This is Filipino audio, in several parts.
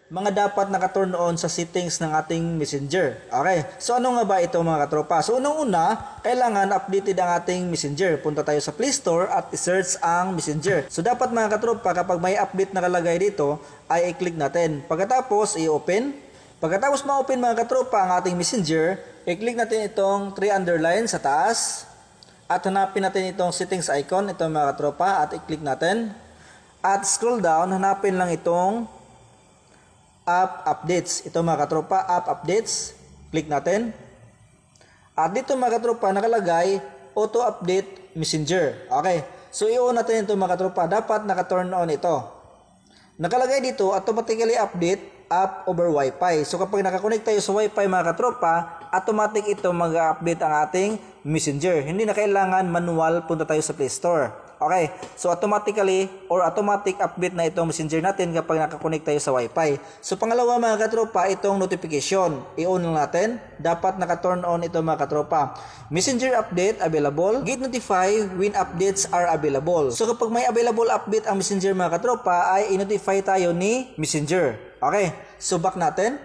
mga dapat naka-turn on sa settings ng ating messenger. Okay, so ano nga ba ito mga katropa? So unang-una, kailangan updated ang ating messenger. Punta tayo sa Play Store at i-search ang messenger. So dapat mga katropa, kapag may update nakalagay dito, ay i-click natin. Pagkatapos, i-open. Pagkatapos ma-open mga katropa ang ating messenger, i-click natin itong 3 underline sa taas. At hanapin natin itong settings icon, ito mga katropa, at i-click natin. At scroll down, hanapin lang itong app updates. Ito mga katropa, app updates. Click natin. At dito mga katropa, nakalagay auto update messenger. Okay. So i-on natin ito mga katropa. Dapat naka-turn on ito. Nakalagay dito, automatically update app over Wi-Fi. So kapag nakakonect tayo sa Wi-Fi mga katropa, automatic ito mag-update ang ating messenger. Hindi na kailangan manual punta tayo sa Play Store. Okay, so automatically or automatic update na itong messenger natin kapag nakakonect tayo sa Wi-Fi. So pangalawa mga katropa, itong notification. I-on lang natin. Dapat naka-turn on ito mga katropa. Messenger update available. Get notify when updates are available. So kapag may available update ang messenger mga katropa, ay i-notify tayo ni messenger. Okay, so back natin.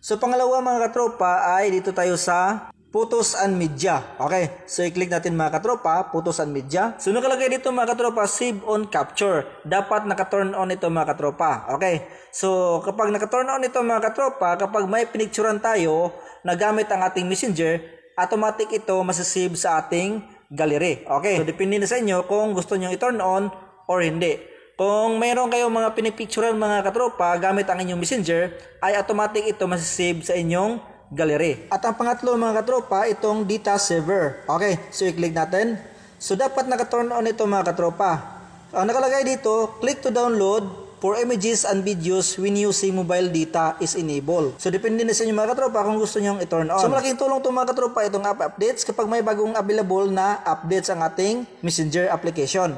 So pangalawa mga katropa ay dito tayo sa Photos and Media. Okay, so i-click natin mga katropa, Photos and Media. So nakalagay dito mga katropa, Save on Capture. Dapat naka-turn on ito mga katropa. Okay, so kapag naka-turn on ito mga katropa, kapag may pinicturan tayo na gamit ang ating messenger, automatic ito masasave sa ating gallery. Okay, so depende na sa inyo kung gusto nyo i-turn on or hindi. Kung mayroon kayong mga pinipicturan mga katropa gamit ang inyong messenger, ay automatic ito masasave sa inyong gallery. At ang pangatlo mga katropa, itong data saver. Okay, so i-click natin. So dapat naka-turn on ito mga katropa. Ang nakalagay dito, click to download for images and videos when using mobile data is enabled. So depende na sa inyo mga katropa kung gusto nyo i-turn on. So malaking tulong ito mga katropa, itong app updates kapag may bagong available na updates ang ating messenger application.